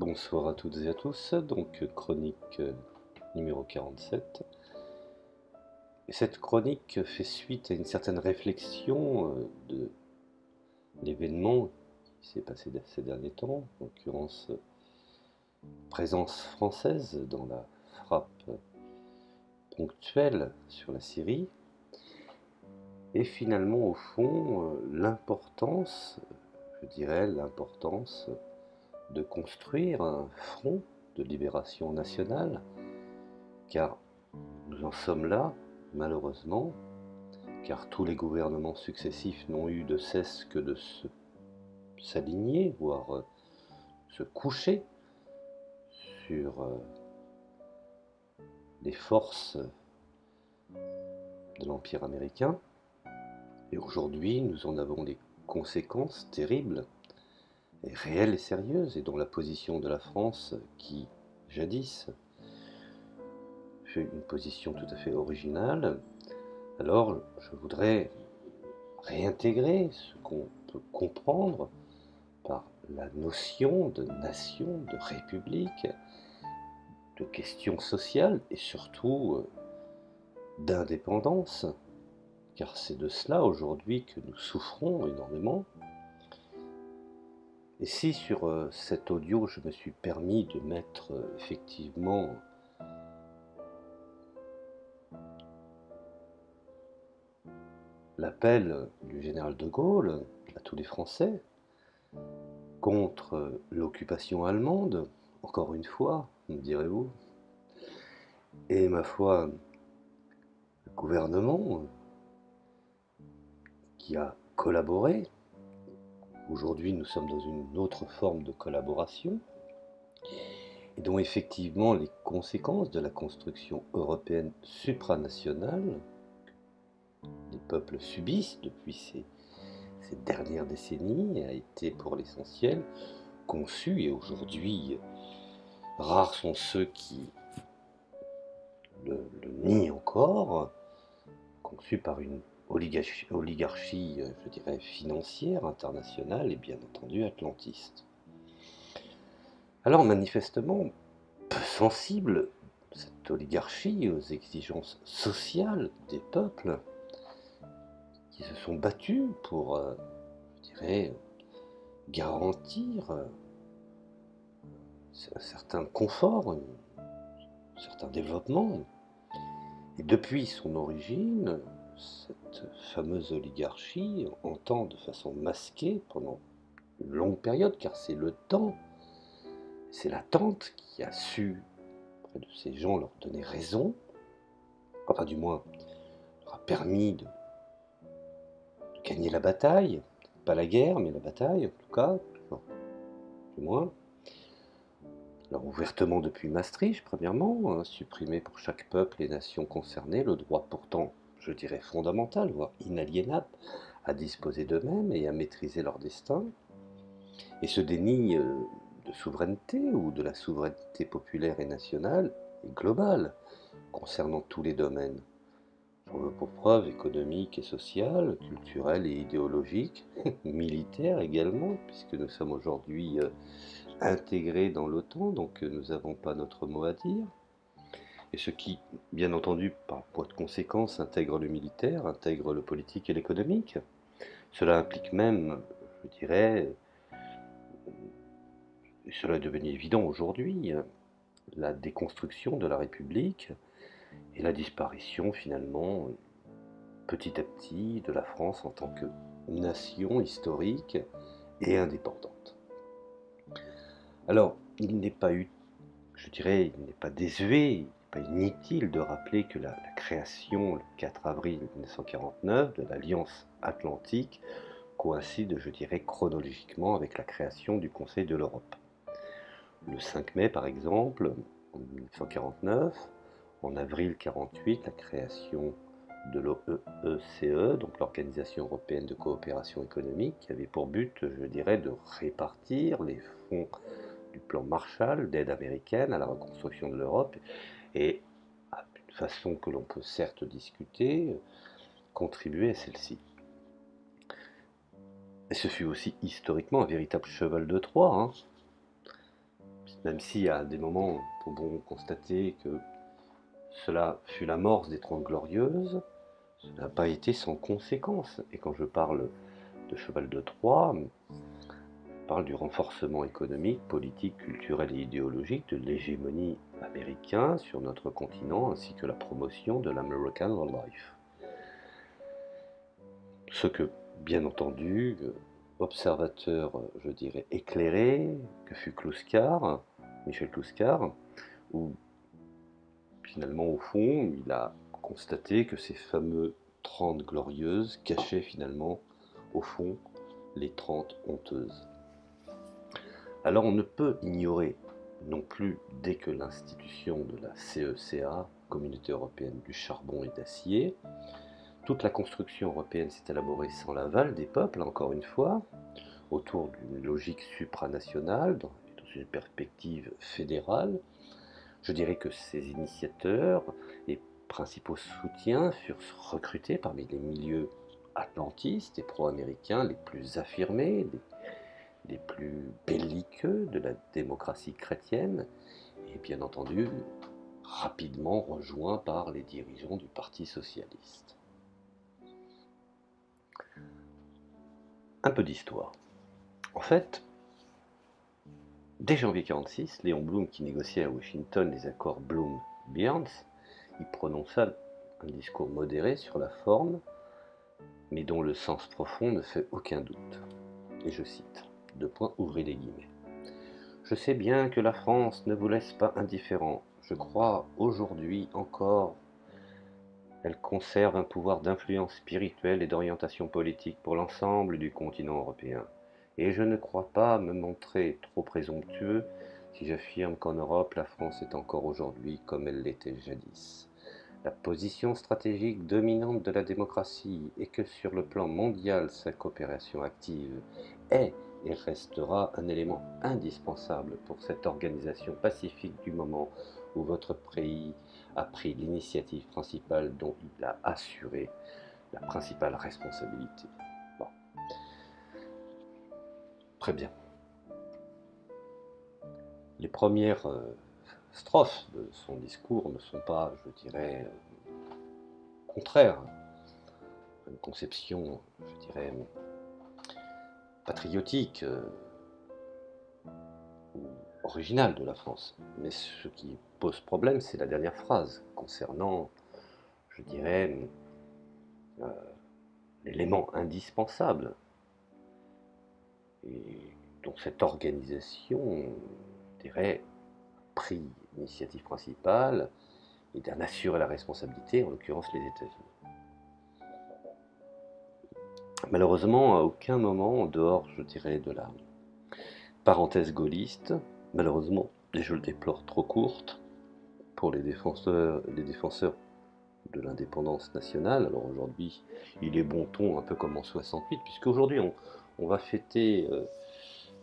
Bonsoir à toutes et à tous, donc chronique numéro 47. Et cette chronique fait suite à une certaine réflexion de l'événement qui s'est passé ces derniers temps, en l'occurrence présence française dans la frappe ponctuelle sur la Syrie, et finalement au fond l'importance, je dirais l'importance de construire un front de libération nationale, car nous en sommes là, malheureusement, car tous les gouvernements successifs n'ont eu de cesse que de s'aligner, voire se coucher sur les forces de l'Empire américain. Et aujourd'hui, nous en avons les conséquences terribles, et réelles et sérieuses, et dont la position de la France, qui, jadis, fait une position tout à fait originale, alors je voudrais réintégrer ce qu'on peut comprendre par la notion de nation, de république, de questions sociales et surtout d'indépendance, car c'est de cela aujourd'hui que nous souffrons énormément. Et si sur cet audio je me suis permis de mettre effectivement l'appel du général de Gaulle à tous les Français contre l'occupation allemande, encore une fois, me direz-vous, et ma foi, le gouvernement qui a collaboré, aujourd'hui nous sommes dans une autre forme de collaboration, et dont effectivement les conséquences de la construction européenne supranationale les peuples subissent depuis ces dernières décennies a été pour l'essentiel conçu, et aujourd'hui rares sont ceux qui le nient encore, conçu par une oligarchie, je dirais, financière, internationale et bien entendu atlantiste. Alors manifestement, peu sensible, cette oligarchie aux exigences sociales des peuples qui se sont battus pour, je dirais, garantir un certain confort, un certain développement. Et depuis son origine, cette fameuse oligarchie entend de façon masquée pendant une longue période, car c'est le temps, c'est l'attente qui a su, auprès de ces gens, leur donner raison, enfin du moins leur a permis de gagner la bataille, pas la guerre, mais la bataille en tout cas, du moins. Alors ouvertement depuis Maastricht, premièrement, supprimer pour chaque peuple et nation concernée le droit pourtant, je dirais fondamental, voire inaliénable, à disposer d'eux-mêmes et à maîtriser leur destin. Et ce déni de souveraineté ou de la souveraineté populaire et nationale est global, concernant tous les domaines. J'en veux pour preuve économique et social, culturel et idéologique, militaire également, puisque nous sommes aujourd'hui intégrés dans l'OTAN, donc nous n'avons pas notre mot à dire. Et ce qui, bien entendu, par voie de conséquence, intègre le militaire, intègre le politique et l'économique. Cela implique même, je dirais, et cela est devenu évident aujourd'hui, la déconstruction de la République et la disparition finalement, petit à petit, de la France en tant que nation historique et indépendante. Alors, il n'est pas je dirais, il n'est pas désuet, il n'est pas inutile de rappeler que la création, le 4 avril 1949, de l'Alliance Atlantique coïncide, je dirais, chronologiquement avec la création du Conseil de l'Europe. Le 5 mai, par exemple, en 1949, en avril 1948, la création de l'OECE, donc l'Organisation européenne de coopération économique, qui avait pour but, je dirais, de répartir les fonds du plan Marshall, d'aide américaine à la reconstruction de l'Europe, et d'une façon que l'on peut certes discuter, contribuer à celle-ci. Et ce fut aussi historiquement un véritable cheval de Troie, même si à des moments, nous pouvons constater que cela fut l'amorce des Trente Glorieuses, cela n'a pas été sans conséquence. Et quand je parle de cheval de Troie, je parle du renforcement économique, politique, culturel et idéologique de l'hégémonie américaine sur notre continent, ainsi que la promotion de l'American Life. Ce que, bien entendu, observateur, je dirais, éclairé, que fut Kluskar, Michel Kluskar, où finalement, au fond, il a constaté que ces fameux 30 glorieuses cachaient finalement, au fond, les 30 honteuses. Alors on ne peut ignorer non plus, dès que l'institution de la CECA, Communauté européenne du charbon et d'acier, toute la construction européenne s'est élaborée sans l'aval des peuples, encore une fois, autour d'une logique supranationale, dans une perspective fédérale. Je dirais que ces initiateurs et principaux soutiens furent recrutés parmi les milieux atlantistes et pro-américains les plus affirmés, les plus belliqueux de la démocratie chrétienne, et bien entendu rapidement rejoints par les dirigeants du Parti socialiste. Un peu d'histoire. En fait, dès janvier 1946, Léon Blum, qui négociait à Washington les accords Blum-Burns, il prononça un discours modéré sur la forme, mais dont le sens profond ne fait aucun doute. Et je cite, ouvrez les guillemets. Je sais bien que la France ne vous laisse pas indifférent. Je crois aujourd'hui encore elle conserve un pouvoir d'influence spirituelle et d'orientation politique pour l'ensemble du continent européen. Et je ne crois pas me montrer trop présomptueux si j'affirme qu'en Europe, la France est encore aujourd'hui comme elle l'était jadis. La position stratégique dominante de la démocratie est que sur le plan mondial, sa coopération active est et restera un élément indispensable pour cette organisation pacifique du moment où votre pays a pris l'initiative principale dont il a assuré la principale responsabilité. Bon. Très bien. Les premières strophes de son discours ne sont pas, je dirais, contraires à une conception, je dirais, patriotique ou originale de la France. Mais ce qui pose problème, c'est la dernière phrase concernant, je dirais, l'élément indispensable et dont cette organisation, je dirais, pris l'initiative principale et d'en assurer la responsabilité, en l'occurrence les États-Unis. Malheureusement, à aucun moment, en dehors, je dirais, de la parenthèse gaulliste, malheureusement, et je le déplore, trop courte, pour les défenseurs de l'indépendance nationale. Alors aujourd'hui, il est bon ton, un peu comme en 68, puisqu'aujourd'hui on va fêter,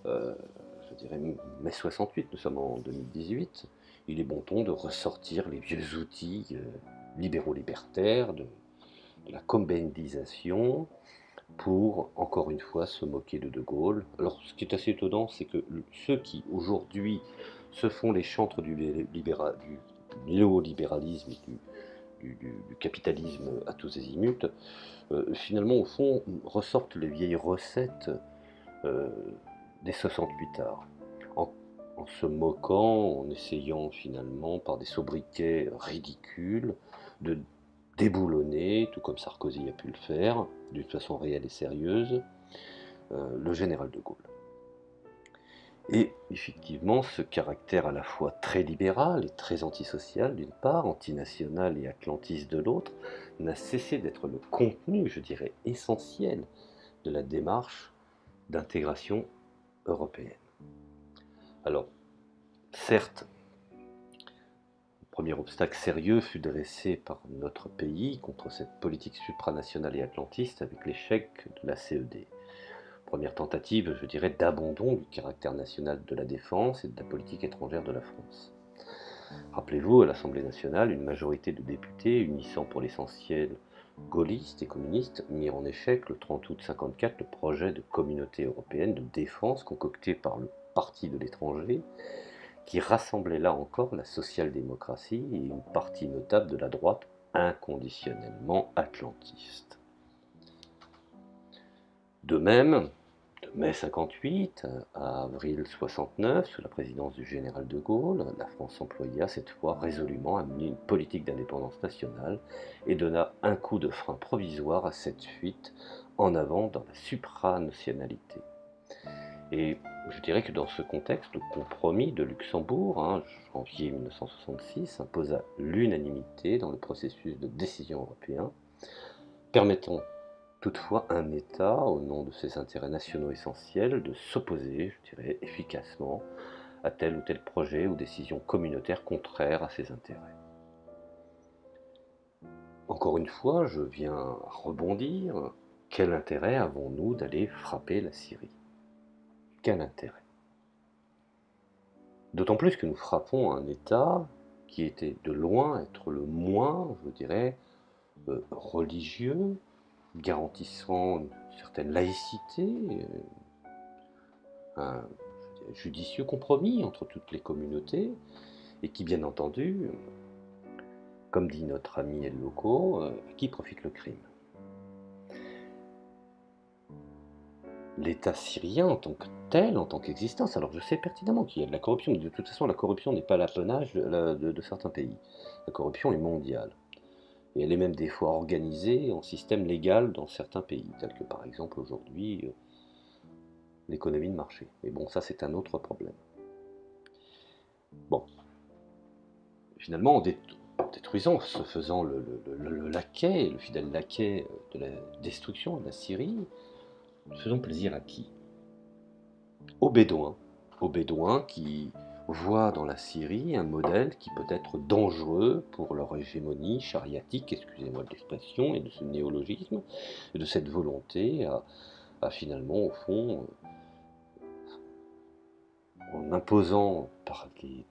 je dirais, mai 68, nous sommes en 2018, il est bon ton de ressortir les vieux outils libéraux-libertaires, de la combendisation, pour, encore une fois, se moquer de De Gaulle. Alors, ce qui est assez étonnant, c'est que ceux qui, aujourd'hui, se font les chantres du néolibéralisme et du capitalisme à tous azimuts, finalement, au fond, ressortent les vieilles recettes euh, des 68 arts, en se moquant, en essayant finalement, par des sobriquets ridicules, de déboulonner, tout comme Sarkozy a pu le faire, d'une façon réelle et sérieuse, le général de Gaulle. Et effectivement, ce caractère à la fois très libéral et très antisocial d'une part, antinational et atlantiste de l'autre, n'a cessé d'être le contenu, je dirais, essentiel de la démarche d'intégration européenne. Alors, certes, le premier obstacle sérieux fut dressé par notre pays contre cette politique supranationale et atlantiste avec l'échec de la CED. Première tentative, je dirais, d'abandon du caractère national de la défense et de la politique étrangère de la France. Rappelez-vous, à l'Assemblée nationale, une majorité de députés, unissant pour l'essentiel gaullistes et communistes, mirent en échec le 30 août 1954 le projet de communauté européenne de défense concocté par le Parti de l'étranger, qui rassemblait là encore la social-démocratie et une partie notable de la droite inconditionnellement atlantiste. De même, de mai 58 à avril 69, sous la présidence du général de Gaulle, la France employa cette fois résolument à mener une politique d'indépendance nationale et donna un coup de frein provisoire à cette fuite en avant dans la supranationalité. Et je dirais que dans ce contexte, le compromis de Luxembourg, janvier 1966, imposa l'unanimité dans le processus de décision européen, permettant toutefois à un État, au nom de ses intérêts nationaux essentiels, de s'opposer, je dirais, efficacement à tel ou tel projet ou décision communautaire contraire à ses intérêts. Encore une fois, je viens rebondir. Quel intérêt avons-nous d'aller frapper la Syrie? Quel intérêt? D'autant plus que nous frappons un État qui était de loin être le moins, je dirais, religieux, garantissant une certaine laïcité, un judicieux compromis entre toutes les communautés, et qui, bien entendu, comme dit notre ami El Loco, à qui profite le crime? L'État syrien en tant que tel, en tant qu'existence, alors je sais pertinemment qu'il y a de la corruption, mais de toute façon la corruption n'est pas l'apanage de certains pays. La corruption est mondiale. Et elle est même des fois organisée en système légal dans certains pays, tels que par exemple aujourd'hui l'économie de marché. Mais bon, ça c'est un autre problème. Bon, finalement en détruisant, en se faisant le laquais, le fidèle laquais de la destruction de la Syrie, faisons plaisir à qui? Aux Bédouins qui voient dans la Syrie un modèle qui peut être dangereux pour leur hégémonie chariatique, excusez-moi de l'expression, et de ce néologisme, et de cette volonté à finalement, au fond, en imposant par des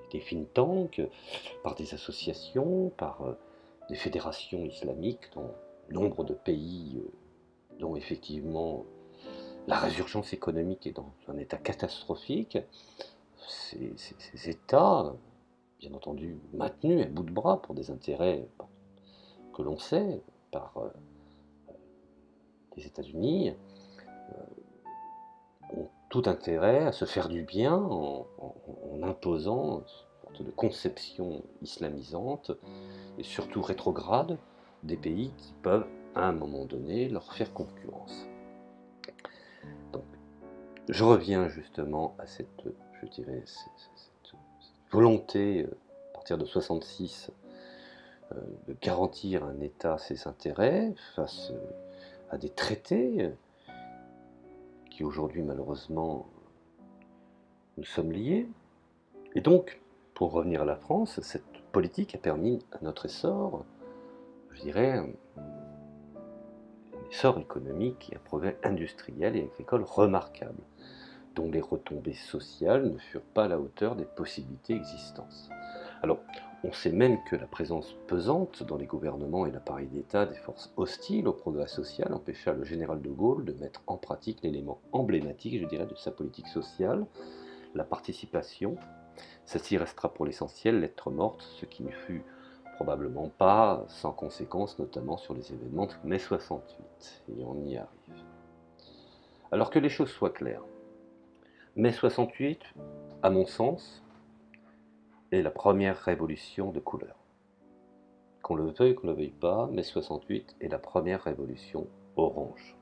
think tanks, par des associations, par des fédérations islamiques dans nombre de pays dont effectivement la résurgence économique est dans un état catastrophique, ces États, bien entendu maintenus à bout de bras pour des intérêts que l'on sait par les États-Unis, ont tout intérêt à se faire du bien en imposant une sorte de conception islamisante et surtout rétrograde des pays qui peuvent à un moment donné leur faire concurrence. Donc, je reviens justement à cette, je dirais, cette volonté, à partir de 66, de garantir un État ses intérêts face à des traités qui aujourd'hui malheureusement nous sommes liés. Et donc, pour revenir à la France, cette politique a permis à notre essor, je dirais, un essor économique et un progrès industriel et agricole remarquable, dont les retombées sociales ne furent pas à la hauteur des possibilités existantes. Alors, on sait même que la présence pesante dans les gouvernements et l'appareil d'État des forces hostiles au progrès social empêcha le général de Gaulle de mettre en pratique l'élément emblématique, je dirais, de sa politique sociale, la participation. Celle-ci restera pour l'essentiel lettre morte, ce qui ne fut probablement pas sans conséquences, notamment sur les événements de mai 68, et on y arrive. Alors que les choses soient claires, mai 68, à mon sens, est la première révolution de couleur. Qu'on le veuille, qu'on ne le veuille pas, mai 68 est la première révolution orange.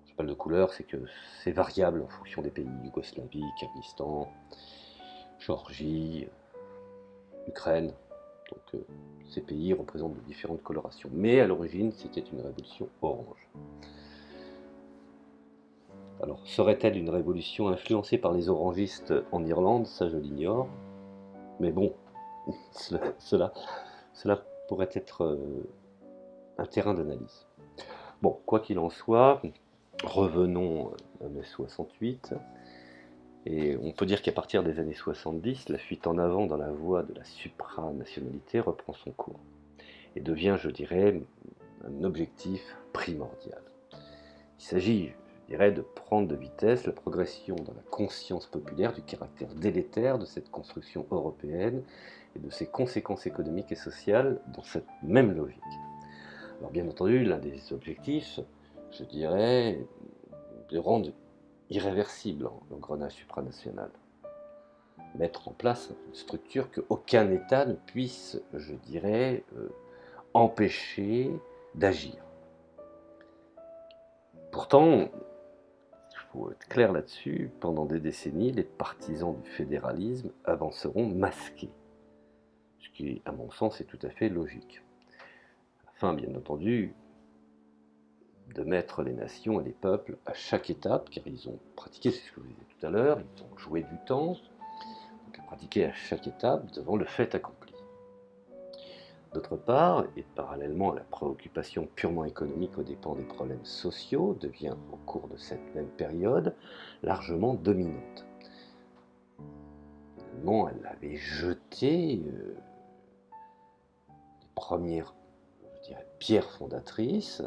Je parle de couleur, c'est que c'est variable en fonction des pays, Yougoslavie, Kyrgyzstan, Géorgie, Ukraine. Donc ces pays représentent de différentes colorations. Mais à l'origine, c'était une révolution orange. Alors, serait-elle une révolution influencée par les orangistes en Irlande? Ça, je l'ignore. Mais bon, cela pourrait être un terrain d'analyse. Bon, quoi qu'il en soit, revenons à mai 68. Et on peut dire qu'à partir des années 70, la fuite en avant dans la voie de la supranationalité reprend son cours et devient, je dirais, un objectif primordial. Il s'agit, je dirais, de prendre de vitesse la progression dans la conscience populaire du caractère délétère de cette construction européenne et de ses conséquences économiques et sociales dans cette même logique. Alors bien entendu, l'un des objectifs, je dirais, de rendre irréversible l'engrenage supranational. Mettre en place une structure qu'aucun État ne puisse, je dirais, empêcher d'agir. Pourtant, il faut être clair là-dessus, pendant des décennies, les partisans du fédéralisme avanceront masqués, ce qui, à mon sens, est tout à fait logique. Afin, bien entendu, de mettre les nations et les peuples à chaque étape, car ils ont pratiqué, c'est ce que je vous disais tout à l'heure, ils ont joué du temps, donc pratiqué à chaque étape devant le fait accompli. D'autre part, et parallèlement à la préoccupation purement économique aux dépens des problèmes sociaux, devient au cours de cette même période largement dominante. Finalement, elle avait jeté les premières, je dirais, pierres fondatrices,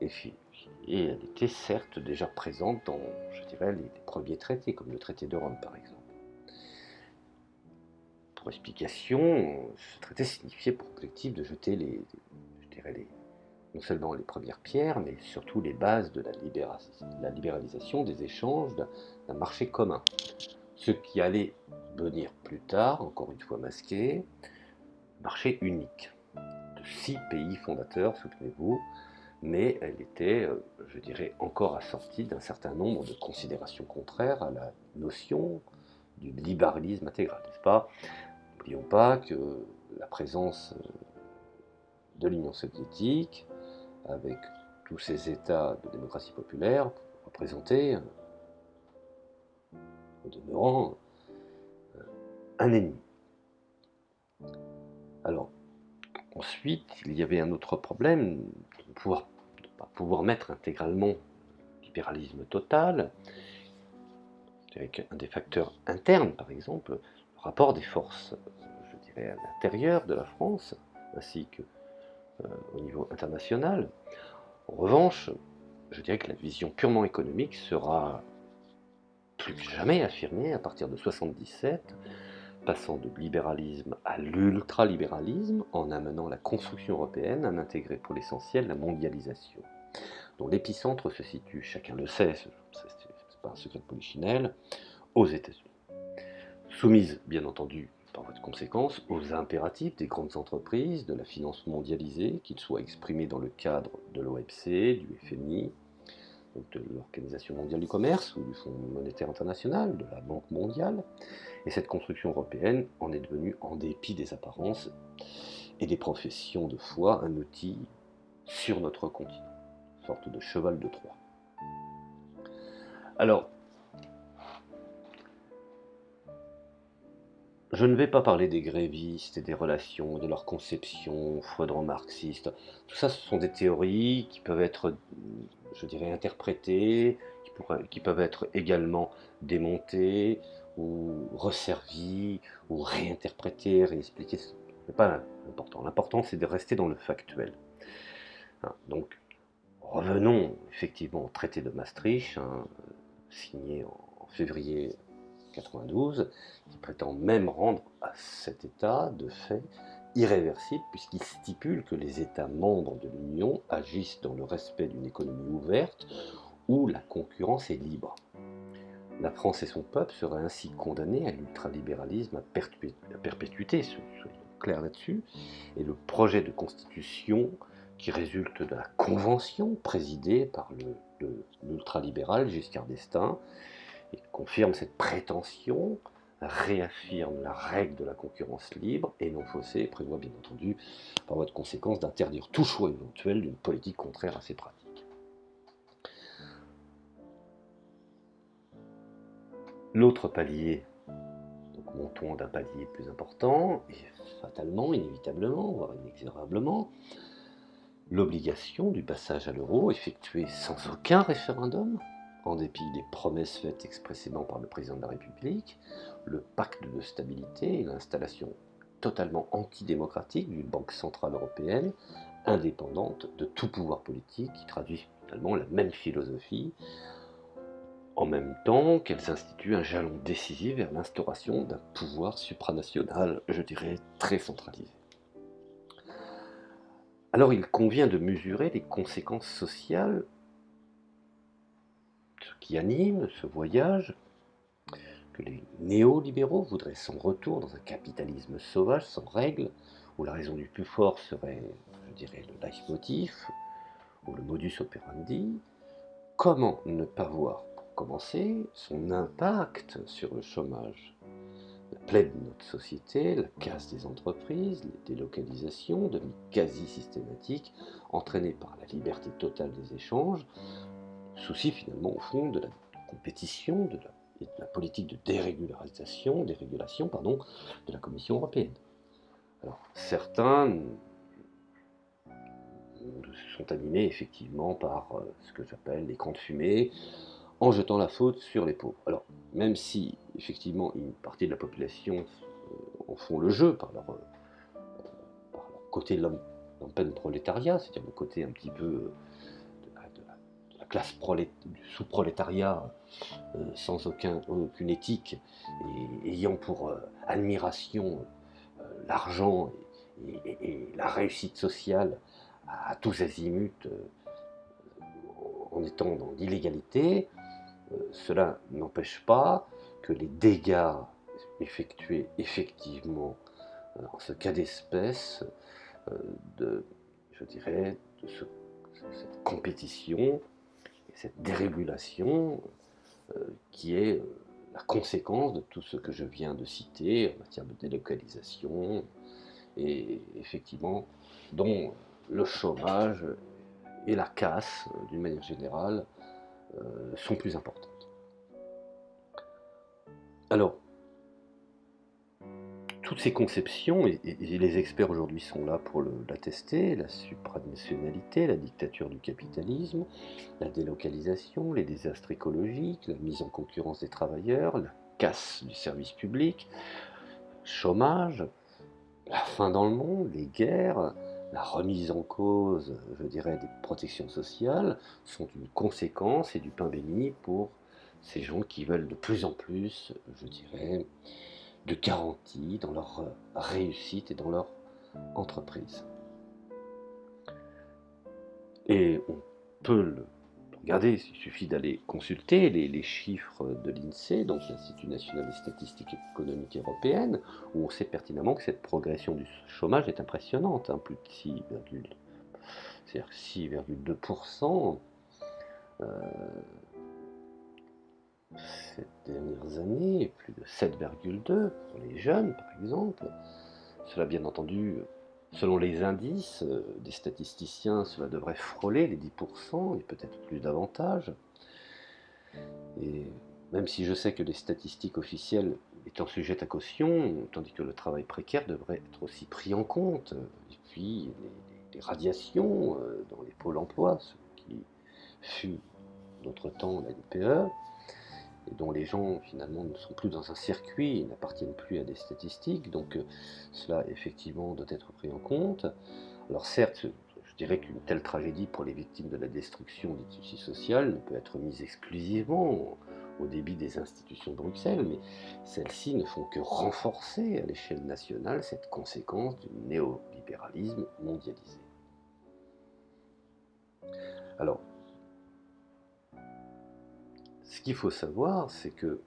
et elle était certes déjà présente dans, je dirais, les premiers traités, comme le traité de Rome par exemple. Pour explication, ce traité signifiait pour collectif de jeter non seulement les premières pierres, mais surtout les bases de la libéralisation des échanges d'un marché commun. Ce qui allait venir plus tard, encore une fois masqué, marché unique, de 6 pays fondateurs, souvenez-vous, mais elle était, je dirais, encore assortie d'un certain nombre de considérations contraires à la notion du libéralisme intégral, n'est-ce pas? N'oublions pas que la présence de l'Union soviétique, avec tous ces États de démocratie populaire, représentait, en demeurant, un ennemi. Alors, ensuite, il y avait un autre problème, de ne pas pouvoir mettre intégralement le libéralisme total, avec un des facteurs internes, par exemple, le rapport des forces, je dirais, à l'intérieur de la France, ainsi qu'au niveau international. En revanche, je dirais que la vision purement économique sera plus que jamais affirmée à partir de 1977, passant de libéralisme à l'ultralibéralisme, en amenant la construction européenne à intégrer pour l'essentiel la mondialisation, dont l'épicentre se situe, chacun le sait, c'est pas un secret de polichinelle, aux États-Unis. Soumise, bien entendu, par voie de conséquence, aux impératifs des grandes entreprises, de la finance mondialisée, qu'ils soient exprimés dans le cadre de l'OMC, du FMI, donc de l'Organisation mondiale du commerce ou du Fonds monétaire international, de la Banque mondiale. Et cette construction européenne en est devenue, en dépit des apparences et des professions de foi, un outil sur notre continent, une sorte de cheval de Troie. Alors, je ne vais pas parler des grévistes et des relations, de leur conception froidement-marxiste. Tout ça, ce sont des théories qui peuvent être, je dirais, interprétées, qui peuvent être également démontées, ou resservies, ou réinterprétées, réexpliquées. Ce n'est pas l'important. L'important, c'est de rester dans le factuel. Donc, revenons effectivement au traité de Maastricht, signé en février 92, qui prétend même rendre à cet État, de fait, irréversible, puisqu'il stipule que les États membres de l'Union agissent dans le respect d'une économie ouverte, où la concurrence est libre. La France et son peuple seraient ainsi condamnés à l'ultralibéralisme à perpétuité, soyons clairs là-dessus, et le projet de constitution qui résulte de la Convention présidée par l'ultralibéral Giscard d'Estaing, et confirme cette prétention, réaffirme la règle de la concurrence libre et non faussée, et prévoit bien entendu, par voie de conséquence, d'interdire tout choix éventuel d'une politique contraire à ces pratiques. L'autre palier, donc montons d'un palier plus important, et fatalement, inévitablement, voire inexorablement, l'obligation du passage à l'euro effectuée sans aucun référendum, en dépit des promesses faites expressément par le président de la République, le pacte de stabilité et l'installation totalement antidémocratique d'une banque centrale européenne, indépendante de tout pouvoir politique, qui traduit totalement la même philosophie, en même temps qu'elles instituent un jalon décisif vers l'instauration d'un pouvoir supranational, je dirais, très centralisé. Alors il convient de mesurer les conséquences sociales, ce qui anime ce voyage, que les néolibéraux voudraient son retour dans un capitalisme sauvage, sans règles, où la raison du plus fort serait, je dirais, le leitmotiv, ou le modus operandi. Comment ne pas voir, pour commencer, son impact sur le chômage? La plaie de notre société, la casse des entreprises, les délocalisations, devenues quasi systématiques, entraînées par la liberté totale des échanges, souci finalement au fond de la compétition, et de la politique de dérégulation de la Commission européenne. Alors, certains sont animés effectivement par ce que j'appelle les camps de fumée, en jetant la faute sur les pauvres. Alors, même si effectivement une partie de la population en font le jeu par leur côté de l'empen prolétariat, c'est-à-dire le côté un petit peu de la classe du sous-prolétariat sans aucune éthique et ayant pour admiration l'argent et la réussite sociale à tous azimuts en étant dans l'illégalité, cela n'empêche pas que les dégâts effectués effectivement en ce cas d'espèce je dirais, cette compétition et cette dérégulation qui est la conséquence de tout ce que je viens de citer en matière de délocalisation et effectivement dont le chômage et la casse, d'une manière générale, sont plus importantes. Alors, toutes ces conceptions, et les experts aujourd'hui sont là pour l'attester, la supranationalité, la dictature du capitalisme, la délocalisation, les désastres écologiques, la mise en concurrence des travailleurs, la casse du service public, le chômage, la faim dans le monde, les guerres, la remise en cause, je dirais, des protections sociales, sont une conséquence et du pain béni pour ces gens qui veulent de plus en plus, je dirais, de garanties dans leur réussite et dans leur entreprise. Et on peut le regarder, il suffit d'aller consulter les chiffres de l'INSEE, donc l'Institut national des statistiques économiques européennes, où on sait pertinemment que cette progression du chômage est impressionnante, hein, plus de 6,2% ces dernières années, plus de 7,2% pour les jeunes par exemple. Cela bien entendu, selon les indices des statisticiens, cela devrait frôler les 10% et peut-être plus davantage. Et même si je sais que les statistiques officielles étant sujettes à caution, tandis que le travail précaire devrait être aussi pris en compte, et puis les radiations dans les pôles emploi, ce qui fut notre temps la NPE, et dont les gens finalement ne sont plus dans un circuit, ils n'appartiennent plus à des statistiques, donc cela effectivement doit être pris en compte. Alors certes, je dirais qu'une telle tragédie pour les victimes de la destruction des tissus sociaux ne peut être mise exclusivement au débit des institutions de Bruxelles, mais celles-ci ne font que renforcer à l'échelle nationale cette conséquence du néolibéralisme mondialisé. Alors, ce qu'il faut savoir, c'est que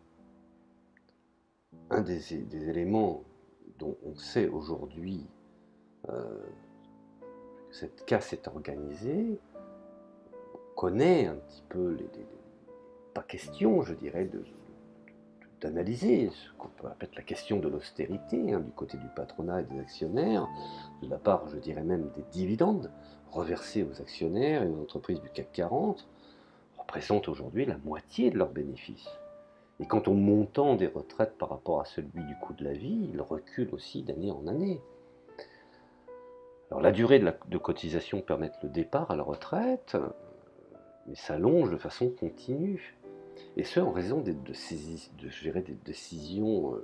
un des éléments dont on sait aujourd'hui que cette casse est organisée, on connaît un petit peu pas question, je dirais, d'analyser ce qu'on peut appeler la question de l'austérité, hein, du côté du patronat et des actionnaires, de la part, je dirais même, des dividendes reversés aux actionnaires et aux entreprises du CAC 40, représentent aujourd'hui la moitié de leurs bénéfices. Et quant au montant des retraites par rapport à celui du coût de la vie, il recule aussi d'année en année. Alors la durée de cotisation permet le départ à la retraite, mais s'allonge de façon continue. Et ce, en raison des décisions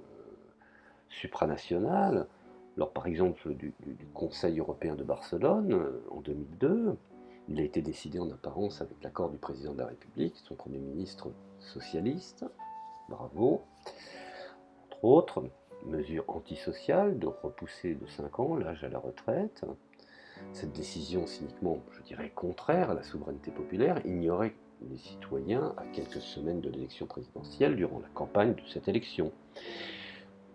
supranationales. Lors par exemple du Conseil européen de Barcelone en 2002, il a été décidé en apparence avec l'accord du président de la République, son Premier ministre socialiste, bravo. Entre autres, mesure antisociale de repousser de 5 ans l'âge à la retraite. Cette décision cyniquement, je dirais, contraire à la souveraineté populaire, ignorait les citoyens à quelques semaines de l'élection présidentielle durant la campagne de cette élection.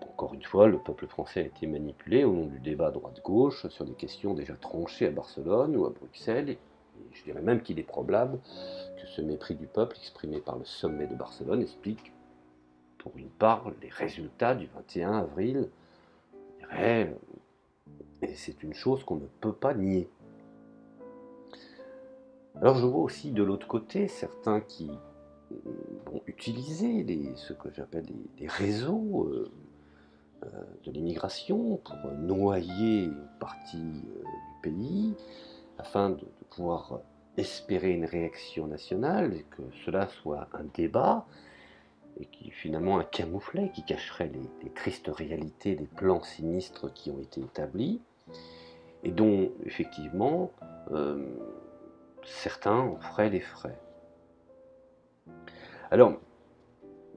Encore une fois, le peuple français a été manipulé au nom du débat droite-gauche sur des questions déjà tranchées à Barcelone ou à Bruxelles, et je dirais même qu'il est probable que ce mépris du peuple exprimé par le sommet de Barcelone explique, pour une part, les résultats du 21 avril, je dirais, et c'est une chose qu'on ne peut pas nier. Alors je vois aussi de l'autre côté certains qui vont utiliser ce que j'appelle les réseaux de l'immigration pour noyer une partie du pays afin de pouvoir espérer une réaction nationale et que cela soit un débat et qui finalement un camouflet qui cacherait les tristes réalités des plans sinistres qui ont été établis et dont effectivement certains en feraient les frais. Alors,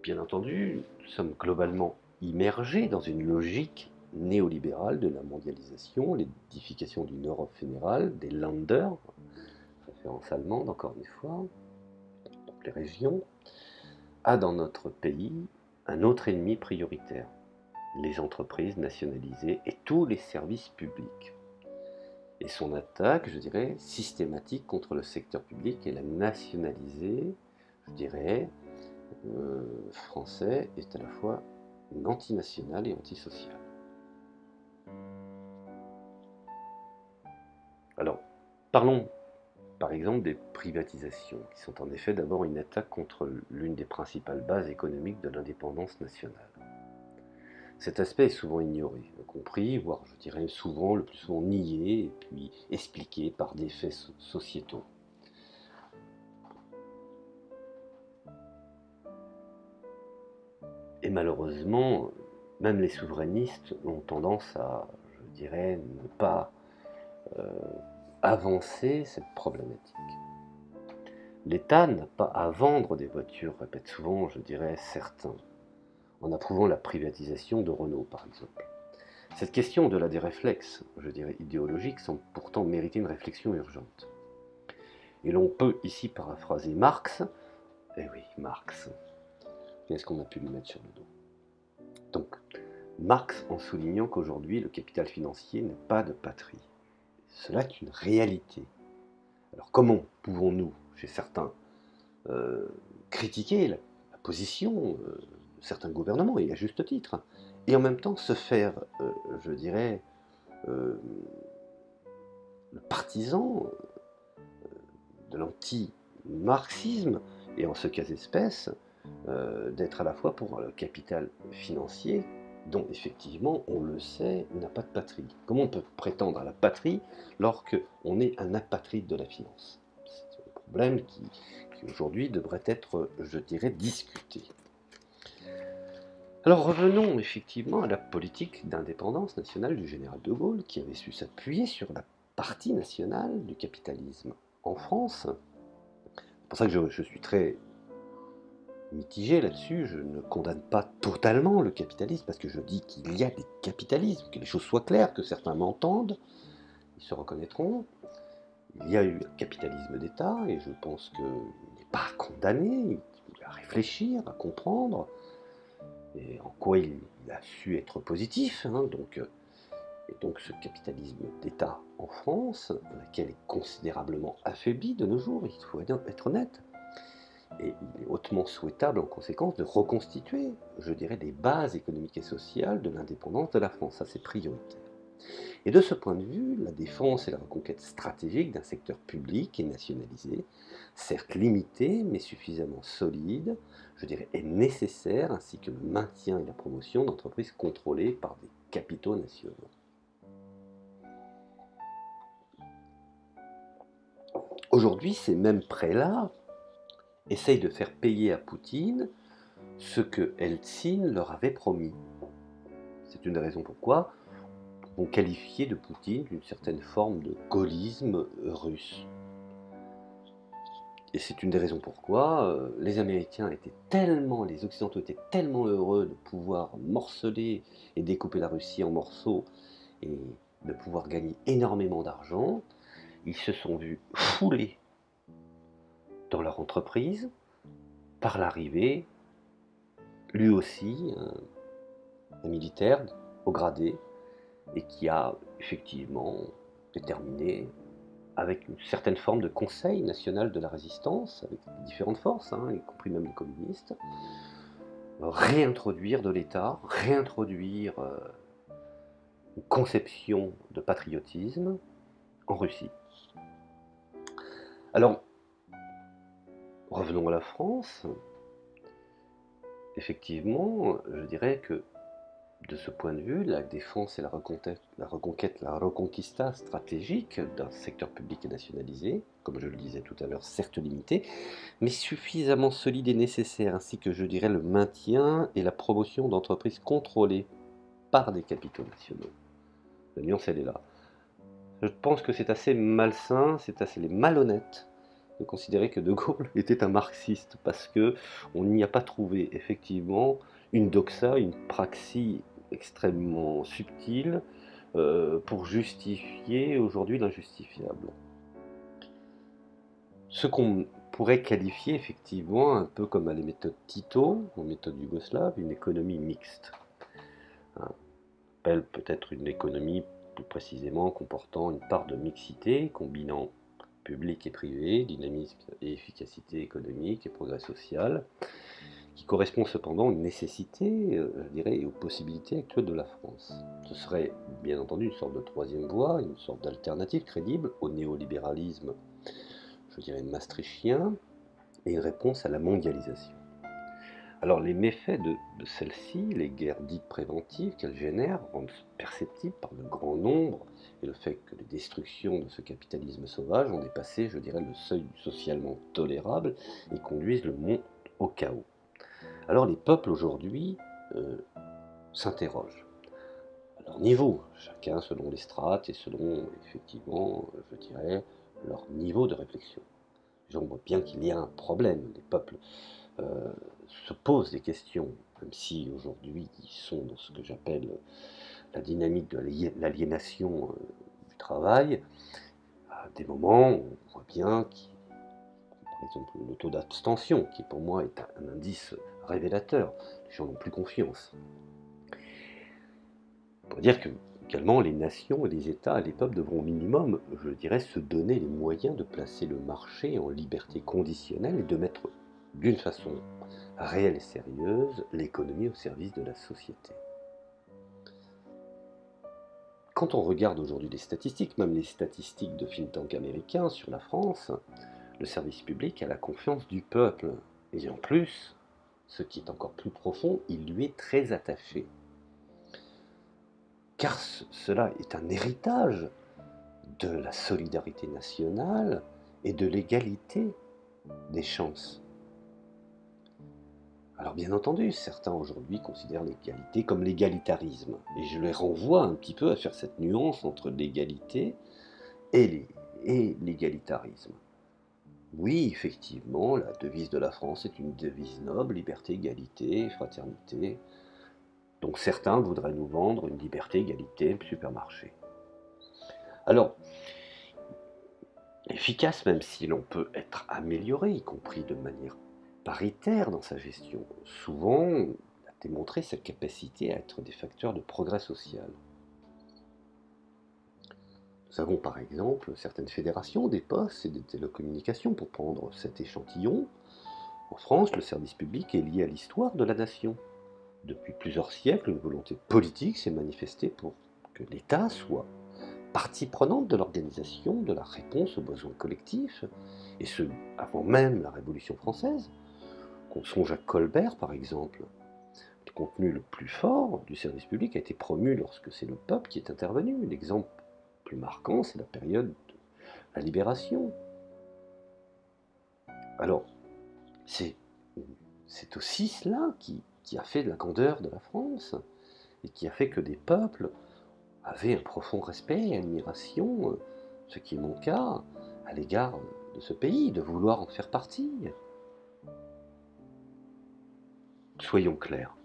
bien entendu, nous sommes globalement immergés dans une logique néolibérale de la mondialisation, l'édification d'une Europe fédérale, des Länder, référence allemande encore une fois, donc les régions, a dans notre pays un autre ennemi prioritaire, les entreprises nationalisées et tous les services publics. Et son attaque, je dirais, systématique contre le secteur public et la nationalisée, je dirais, français est à la fois antinational et antisocial. Alors, parlons par exemple des privatisations, qui sont en effet d'abord une attaque contre l'une des principales bases économiques de l'indépendance nationale. Cet aspect est souvent ignoré, compris, voire je dirais souvent, le plus souvent nié, et puis expliqué par des faits sociétaux. Et malheureusement, même les souverainistes ont tendance à, je dirais, ne pas avancer cette problématique. L'État n'a pas à vendre des voitures, répètent souvent, je dirais, certains, en approuvant la privatisation de Renault, par exemple. Cette question au-delà des réflexes, je dirais, idéologiques, semble pourtant mériter une réflexion urgente. Et l'on peut ici paraphraser Marx. Eh oui, Marx. Qu'est-ce qu'on a pu lui mettre sur le dos? Donc, Marx en soulignant qu'aujourd'hui, le capital financier n'a pas de patrie. Cela est une réalité. Alors comment pouvons-nous, chez certains, critiquer la position de certains gouvernements, et à juste titre, et en même temps se faire, je dirais, le partisan de l'anti-marxisme, et en ce cas d'espèce, d'être à la fois pour le capital financier, dont effectivement, on le sait, n'a pas de patrie. Comment on peut prétendre à la patrie lorsqu'on est un apatride de la finance? C'est un problème qui aujourd'hui devrait être, je dirais, discuté. Alors revenons effectivement à la politique d'indépendance nationale du général de Gaulle, qui avait su s'appuyer sur la partie nationale du capitalisme en France. C'est pour ça que je suis très mitigé là-dessus, je ne condamne pas totalement le capitalisme, parce que je dis qu'il y a des capitalismes, que les choses soient claires, que certains m'entendent, ils se reconnaîtront. Il y a eu un capitalisme d'État, et je pense qu'il n'est pas condamné, il a à réfléchir, à comprendre, et en quoi il a su être positif, hein, et donc ce capitalisme d'État en France, lequel est considérablement affaibli de nos jours, il faut être honnête, et il est hautement souhaitable en conséquence de reconstituer, je dirais, les bases économiques et sociales de l'indépendance de la France. Ça, c'est prioritaire. Et de ce point de vue, la défense et la reconquête stratégique d'un secteur public et nationalisé, certes limité, mais suffisamment solide, je dirais, est nécessaire, ainsi que le maintien et la promotion d'entreprises contrôlées par des capitaux nationaux. Aujourd'hui, ces mêmes prêts-là essayent de faire payer à Poutine ce que Eltsine leur avait promis. C'est une des raisons pourquoi on qualifiait de Poutine d'une certaine forme de gaullisme russe. Et c'est une des raisons pourquoi les Américains étaient tellement, les Occidentaux étaient tellement heureux de pouvoir morceler et découper la Russie en morceaux et de pouvoir gagner énormément d'argent. Ils se sont vus foulés dans leur entreprise par l'arrivée, lui aussi, un militaire au gradé, et qui a effectivement déterminé, avec une certaine forme de conseil national de la résistance, avec différentes forces, y compris même les communistes, réintroduire de l'État, réintroduire une conception de patriotisme en Russie. Alors, revenons à la France. Effectivement, je dirais que de ce point de vue, la défense et la reconquista stratégique d'un secteur public et nationalisé, comme je le disais tout à l'heure, certes limité, mais suffisamment solide et nécessaire, ainsi que je dirais le maintien et la promotion d'entreprises contrôlées par des capitaux nationaux. La nuance, elle est là. Je pense que c'est assez malsain, c'est assez malhonnête de considérer que De Gaulle était un marxiste, parce que on n'y a pas trouvé effectivement une doxa, une praxis extrêmement subtile pour justifier aujourd'hui l'injustifiable. Ce qu'on pourrait qualifier effectivement, un peu comme à la méthode Tito, en méthode yougoslave, une économie mixte. On appelle peut-être une économie plus précisément comportant une part de mixité, combinant public et privé, dynamisme et efficacité économique et progrès social, qui correspond cependant aux nécessités, je dirais, et aux possibilités actuelles de la France. Ce serait bien entendu une sorte de troisième voie, une sorte d'alternative crédible au néolibéralisme, je dirais, maastrichtien, et une réponse à la mondialisation. Alors les méfaits de celle-ci, les guerres dites préventives qu'elles génèrent, rendent perceptibles par le grand nombre, et le fait que les destructions de ce capitalisme sauvage ont dépassé, je dirais, le seuil du socialement tolérable et conduisent le monde au chaos. Alors les peuples aujourd'hui s'interrogent à leur niveau, chacun selon les strates et selon effectivement, je dirais, leur niveau de réflexion. On voit bien qu'il y a un problème, les peuples se posent des questions, même si aujourd'hui ils sont dans ce que j'appelle la dynamique de l'aliénation du travail. À des moments, on voit bien par exemple, le taux d'abstention, qui pour moi est un indice révélateur. Les gens n'ont plus confiance. On pourrait dire que, également, les nations, les États et les peuples devront au minimum, je dirais, se donner les moyens de placer le marché en liberté conditionnelle et de mettre, d'une façon réelle et sérieuse, l'économie au service de la société. Quand on regarde aujourd'hui les statistiques, même les statistiques de think tank américains sur la France, le service public a la confiance du peuple. Et en plus, ce qui est encore plus profond, il lui est très attaché. Car cela est un héritage de la solidarité nationale et de l'égalité des chances. Alors bien entendu, certains aujourd'hui considèrent l'égalité comme l'égalitarisme. Et je les renvoie un petit peu à faire cette nuance entre l'égalité et l'égalitarisme. Oui, effectivement, la devise de la France est une devise noble, liberté, égalité, fraternité. Donc certains voudraient nous vendre une liberté, égalité, supermarché. Alors, efficace même si l'on peut être amélioré, y compris de manière paritaire dans sa gestion. Souvent, il a démontré sa capacité à être des facteurs de progrès social. Nous avons par exemple certaines fédérations des postes et des télécommunications, pour prendre cet échantillon. En France, le service public est lié à l'histoire de la nation. Depuis plusieurs siècles, une volonté politique s'est manifestée pour que l'État soit partie prenante de l'organisation de la réponse aux besoins collectifs, et ce, avant même la Révolution française. Qu'on songe à Colbert, par exemple. Le contenu le plus fort du service public a été promu lorsque c'est le peuple qui est intervenu. L'exemple plus marquant, c'est la période de la Libération. Alors, c'est aussi cela qui a fait de la grandeur de la France, et qui a fait que des peuples avaient un profond respect et admiration, ce qui est mon cas, à l'égard de ce pays, de vouloir en faire partie. Soyons clairs,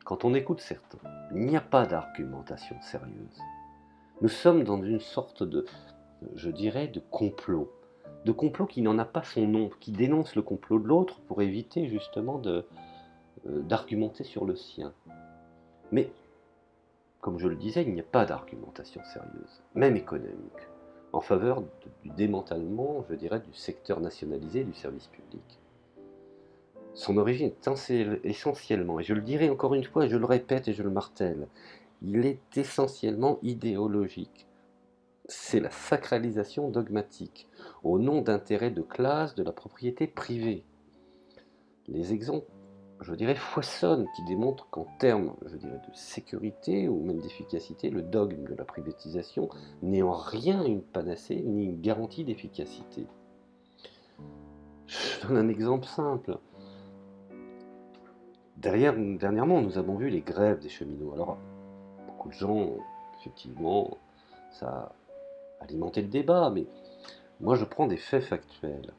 quand on écoute certains, il n'y a pas d'argumentation sérieuse. Nous sommes dans une sorte de, je dirais, de complot qui n'en a pas son nom, qui dénonce le complot de l'autre pour éviter justement d'argumenter sur le sien. Mais, comme je le disais, il n'y a pas d'argumentation sérieuse, même économique, en faveur du démantèlement, je dirais, du secteur nationalisé du service public. Son origine est essentiellement, et je le dirai encore une fois, je le répète et je le martèle, il est essentiellement idéologique. C'est la sacralisation dogmatique, au nom d'intérêts de classe de la propriété privée. Les exemples, je dirais, foisonnent, qui démontrent qu'en termes, je dirais, de sécurité ou même d'efficacité, le dogme de la privatisation n'est en rien une panacée ni une garantie d'efficacité. Je donne un exemple simple. Dernièrement, nous avons vu les grèves des cheminots. Alors, beaucoup de gens, effectivement, ça a alimenté le débat, mais moi je prends des faits factuels.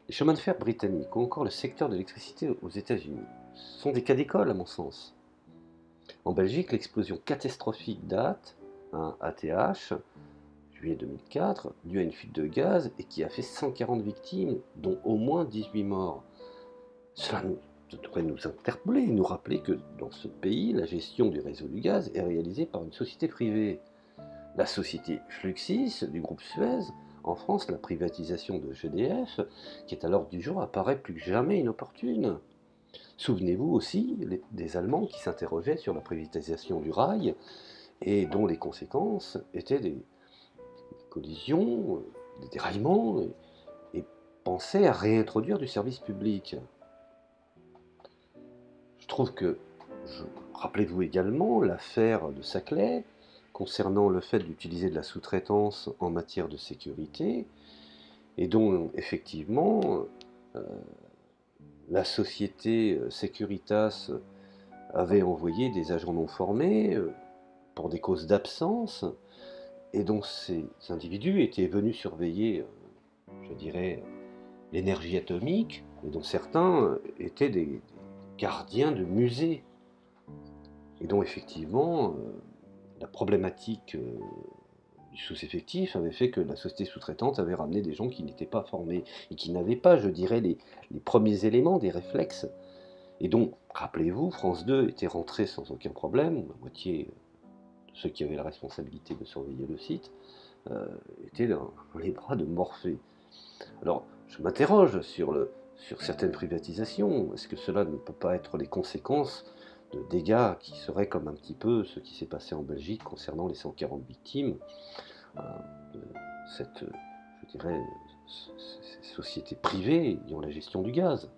Les chemins de fer britanniques ou encore le secteur de l'électricité aux États-Unis sont des cas d'école à mon sens. En Belgique, l'explosion catastrophique d'AT, un ATH, juillet 2004, due à une fuite de gaz et qui a fait 140 victimes, dont au moins 18 morts. Cela devrait nous interpeller, nous rappeler que dans ce pays, la gestion du réseau du gaz est réalisée par une société privée. La société Fluxys du groupe Suez, en France, la privatisation de GDF, qui est à l'ordre du jour, apparaît plus que jamais inopportune. Souvenez-vous aussi des Allemands qui s'interrogeaient sur la privatisation du rail et dont les conséquences étaient des collisions, des déraillements, et pensaient à réintroduire du service public. Je trouve que, rappelez-vous également l'affaire de Saclay, concernant le fait d'utiliser de la sous-traitance en matière de sécurité, et dont effectivement la société Securitas avait envoyé des agents non formés pour des causes d'absence, et dont ces individus étaient venus surveiller, je dirais, l'énergie atomique, et dont certains étaient des gardiens de musées, et dont effectivement la problématique du sous-effectif avait fait que la société sous-traitante avait ramené des gens qui n'étaient pas formés et qui n'avaient pas, je dirais, les premiers éléments des réflexes. Et donc, rappelez-vous, France 2 était rentré sans aucun problème, la moitié de ceux qui avaient la responsabilité de surveiller le site étaient dans les bras de Morphée. Alors, je m'interroge sur certaines privatisations. Est-ce que cela ne peut pas être les conséquences de dégâts qui seraient comme un petit peu ce qui s'est passé en Belgique concernant les 140 victimes de cette, je dirais, ces sociétés privées ayant la gestion du gaz.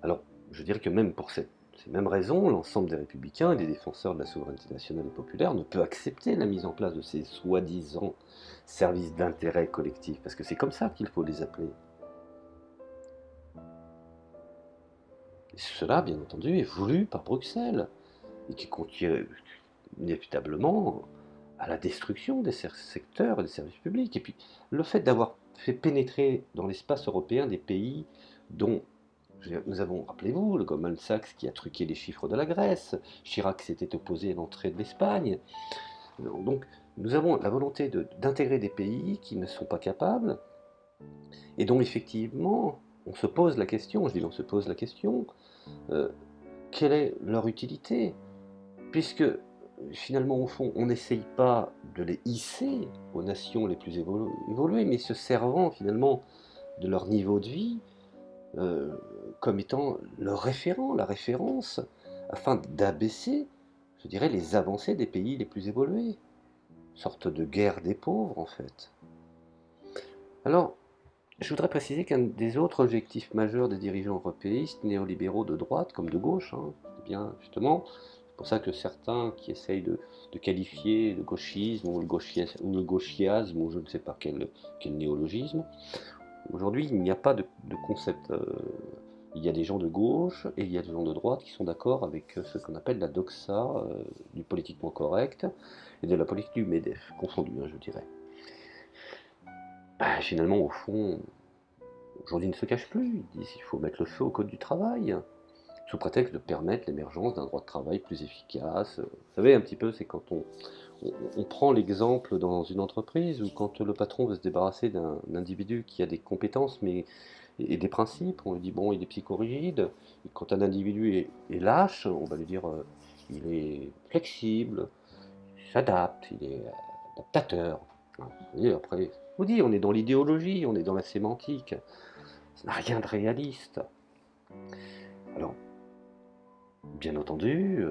Alors, je dirais que même pour ces mêmes raisons, l'ensemble des républicains et des défenseurs de la souveraineté nationale et populaire ne peut accepter la mise en place de ces soi-disant services d'intérêt collectif, parce que c'est comme ça qu'il faut les appeler. Et cela, bien entendu, est voulu par Bruxelles, et qui conduit inévitablement à la destruction des secteurs et des services publics. Et puis, le fait d'avoir fait pénétrer dans l'espace européen des pays dont nous avons, rappelez-vous, le Goldman Sachs qui a truqué les chiffres de la Grèce, Chirac s'était opposé à l'entrée de l'Espagne. Donc, nous avons la volonté d'intégrer des pays qui ne sont pas capables, et dont effectivement, on se pose la question, je dis on se pose la question, quelle est leur utilité? Puisque finalement, au fond, on n'essaye pas de les hisser aux nations les plus évoluées, mais se servant finalement de leur niveau de vie comme étant leur référent, la référence, afin d'abaisser, je dirais, les avancées des pays les plus évolués. Une sorte de guerre des pauvres, en fait. Alors, je voudrais préciser qu'un des autres objectifs majeurs des dirigeants européistes, néolibéraux de droite comme de gauche, c'est bien justement, c'est pour ça que certains qui essayent de qualifier le gauchisme ou le gauchiasme ou je ne sais pas quel néologisme, aujourd'hui il n'y a pas de concept. Il y a des gens de gauche et il y a des gens de droite qui sont d'accord avec ce qu'on appelle la doxa du politiquement correct et de la politique du MEDEF, confondu, je dirais. Finalement, au fond, aujourd'hui, ils ne se cachent plus. Ils disent qu'il faut mettre le feu au code du travail, sous prétexte de permettre l'émergence d'un droit de travail plus efficace. Vous savez, un petit peu, c'est quand on prend l'exemple dans une entreprise où quand le patron veut se débarrasser d'un individu qui a des compétences et des principes, on lui dit bon, il est psychorigide. Et quand un individu est lâche, on va lui dire il est flexible, il s'adapte, il est adaptateur. Et après, je vous dis, on est dans l'idéologie, on est dans la sémantique. Ça n'a rien de réaliste. Alors, bien entendu,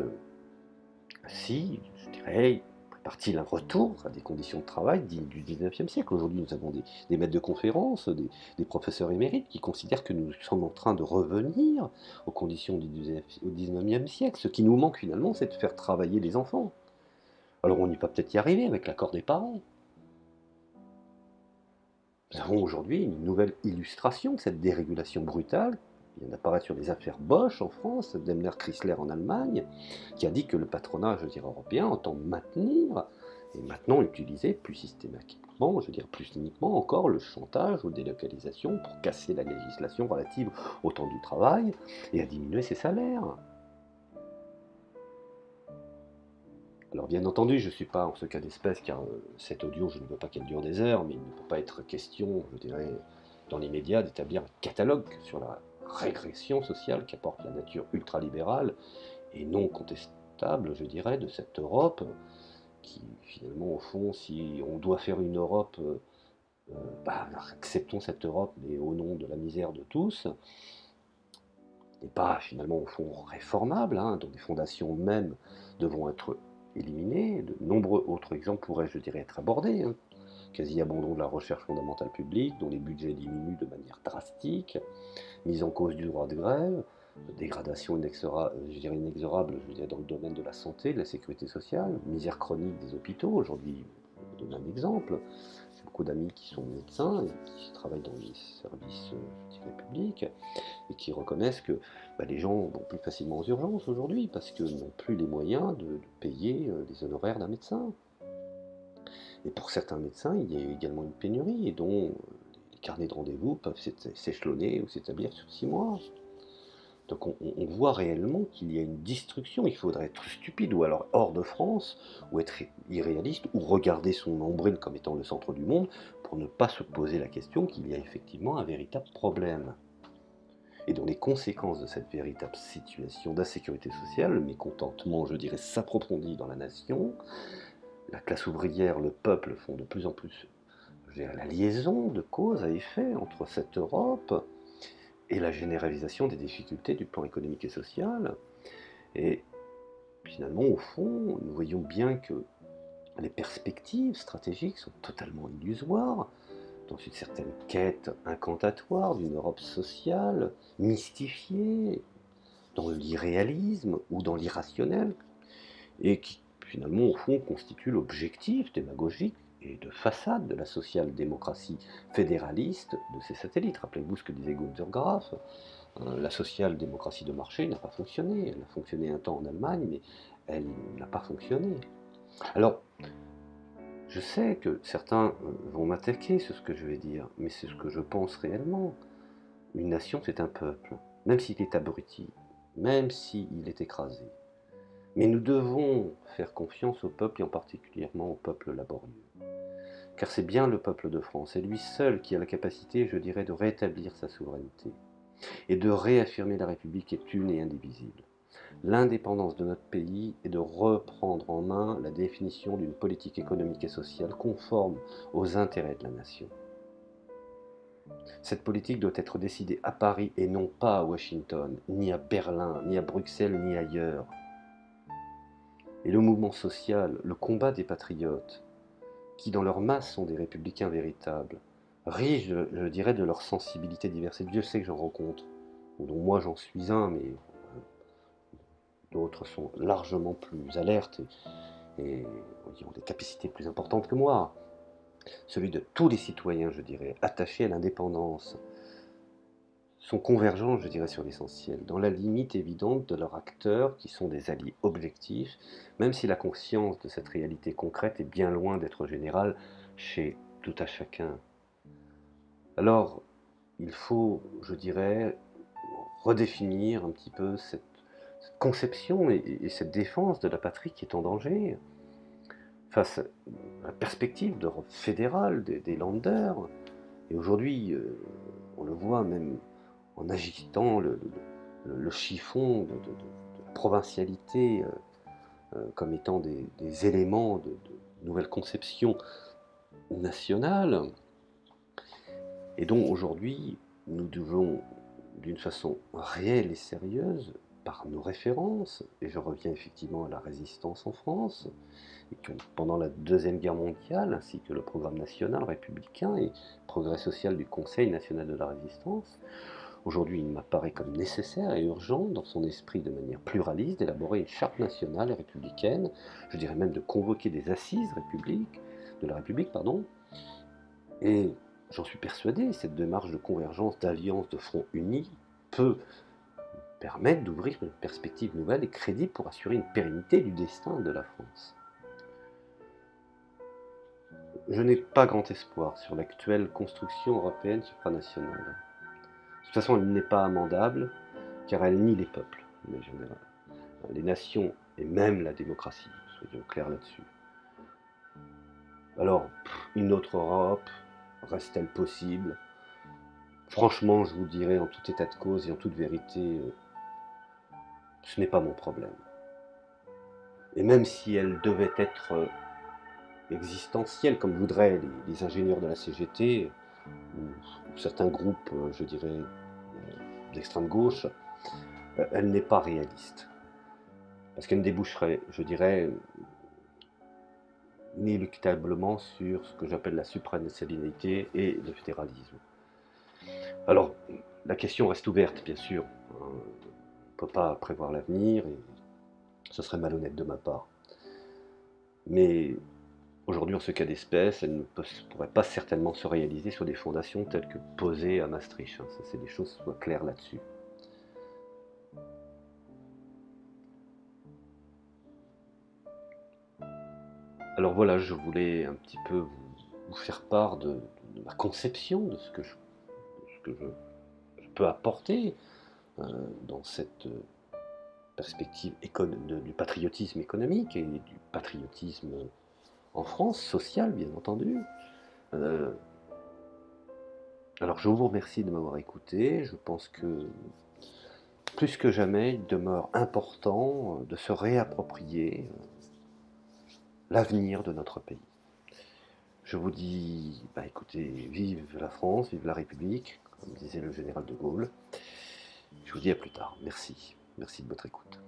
si, je dirais, prépare-t-il un retour à des conditions de travail dignes du 19e siècle. Aujourd'hui, nous avons des maîtres de conférences, des professeurs émérites qui considèrent que nous sommes en train de revenir aux conditions du 19e siècle. Ce qui nous manque finalement, c'est de faire travailler les enfants. Alors on y peut peut-être y arriver avec l'accord des parents. Nous avons aujourd'hui une nouvelle illustration de cette dérégulation brutale qui vient d'apparaître sur les affaires Bosch en France, Daimler-Chrysler en Allemagne, qui a dit que le patronat, je dirais, européen entend maintenir et maintenant utiliser plus systématiquement, je veux dire plus uniquement encore, le chantage ou délocalisation pour casser la législation relative au temps du travail et à diminuer ses salaires. Alors bien entendu, je ne suis pas en ce cas d'espèce, car cet audio, je ne veux pas qu'elle dure des heures, mais il ne peut pas être question, je dirais, dans les médias, d'établir un catalogue sur la régression sociale qu'apporte la nature ultralibérale et non contestable, je dirais, de cette Europe, qui finalement, au fond, si on doit faire une Europe, acceptons cette Europe, mais au nom de la misère de tous, n'est pas finalement au fond réformable, hein, dont les fondations mêmes devront être éliminées. De nombreux autres exemples pourraient, je dirais, être abordés, hein. Quasi-abandon de la recherche fondamentale publique, dont les budgets diminuent de manière drastique, mise en cause du droit de grève, dégradation inexorable je dirais, dans le domaine de la santé, de la sécurité sociale, misère chronique des hôpitaux. Aujourd'hui, je vais vous donner un exemple. J'ai beaucoup d'amis qui sont médecins et qui travaillent dans les services je dirais, publics et qui reconnaissent que les gens vont plus facilement aux urgences aujourd'hui parce qu'ils n'ont plus les moyens de payer les honoraires d'un médecin. Et pour certains médecins, il y a également une pénurie et dont les carnets de rendez-vous peuvent s'échelonner ou s'établir sur 6 mois. Donc on voit réellement qu'il y a une destruction. Il faudrait être stupide ou alors hors de France, ou être irréaliste, ou regarder son nombril comme étant le centre du monde pour ne pas se poser la question qu'il y a effectivement un véritable problème. Et dont les conséquences de cette véritable situation d'insécurité sociale, le mécontentement, je dirais, s'approfondit dans la nation. La classe ouvrière, le peuple font de plus en plus, je dirais, la liaison de cause à effet entre cette Europe et la généralisation des difficultés du plan économique et social. Et finalement, au fond, nous voyons bien que les perspectives stratégiques sont totalement illusoires, dans une certaine quête incantatoire d'une Europe sociale, mystifiée, dans l'irréalisme ou dans l'irrationnel, et qui finalement, au fond, constitue l'objectif démagogique et de façade de la social-démocratie fédéraliste de ses satellites. Rappelez-vous ce que disait Günter Graff, la social-démocratie de marché n'a pas fonctionné. Elle a fonctionné un temps en Allemagne, mais elle n'a pas fonctionné. Alors, je sais que certains vont m'attaquer sur ce que je vais dire, mais c'est ce que je pense réellement. Une nation, c'est un peuple, même s'il est abruti, même s'il est écrasé. Mais nous devons faire confiance au peuple et en particulièrement au peuple laborieux. Car c'est bien le peuple de France, c'est lui seul qui a la capacité, je dirais, de rétablir sa souveraineté et de réaffirmer la République est une et indivisible. L'indépendance de notre pays est de reprendre en main la définition d'une politique économique et sociale conforme aux intérêts de la nation. Cette politique doit être décidée à Paris et non pas à Washington, ni à Berlin, ni à Bruxelles, ni ailleurs. Et le mouvement social, le combat des patriotes, qui dans leur masse sont des républicains véritables, riches, je dirais, de leur sensibilité diverse. Et Dieu sait que j'en rencontre, dont moi j'en suis un, mais d'autres sont largement plus alertes et ont des capacités plus importantes que moi. Celui de tous les citoyens, je dirais, attachés à l'indépendance, sont convergents, je dirais, sur l'essentiel, dans la limite évidente de leurs acteurs qui sont des alliés objectifs, même si la conscience de cette réalité concrète est bien loin d'être générale chez tout à chacun. Alors, il faut, je dirais, redéfinir un petit peu cette conception et cette défense de la patrie qui est en danger face à la perspective d'Europe fédérale des Länder. Et aujourd'hui, on le voit même en agitant le chiffon de provincialité comme étant des éléments de nouvelle conception nationale. Et donc aujourd'hui, nous devons, d'une façon réelle et sérieuse, par nos références, et je reviens effectivement à la résistance en France, et que pendant la Deuxième Guerre mondiale, ainsi que le programme national républicain et progrès social du Conseil national de la résistance, aujourd'hui il m'apparaît comme nécessaire et urgent, dans son esprit de manière pluraliste, d'élaborer une charte nationale et républicaine, je dirais même de convoquer des assises de la République, et j'en suis persuadé, cette démarche de convergence, d'alliance, de front uni peut permettre d'ouvrir une perspective nouvelle et crédible pour assurer une pérennité du destin de la France. Je n'ai pas grand espoir sur l'actuelle construction européenne supranationale. De toute façon, elle n'est pas amendable, car elle nie les peuples, mais général, les nations et même la démocratie, soyons clairs là-dessus. Alors, une autre Europe reste-t-elle possible? Franchement, je vous dirais en tout état de cause et en toute vérité, ce n'est pas mon problème. Et même si elle devait être existentielle, comme voudraient les ingénieurs de la CGT, ou certains groupes, je dirais, d'extrême gauche, elle n'est pas réaliste. Parce qu'elle ne déboucherait, je dirais, inéluctablement sur ce que j'appelle la supranationalité et le fédéralisme. Alors, la question reste ouverte, bien sûr. On ne peut pas prévoir l'avenir, et ce serait malhonnête de ma part. Mais aujourd'hui, en ce cas d'espèce, elle ne pourrait pas certainement se réaliser sur des fondations telles que posées à Maastricht. Ça, c'est des choses soient claires là-dessus. Alors voilà, je voulais un petit peu vous faire part de ma conception, de ce que je peux apporter dans cette perspective du patriotisme économique et du patriotisme en France, social bien entendu. Alors je vous remercie de m'avoir écouté. Je pense que plus que jamais, il demeure important de se réapproprier l'avenir de notre pays. Je vous dis, écoutez, vive la France, vive la République, comme disait le général de Gaulle. Je vous dis à plus tard. Merci. Merci de votre écoute.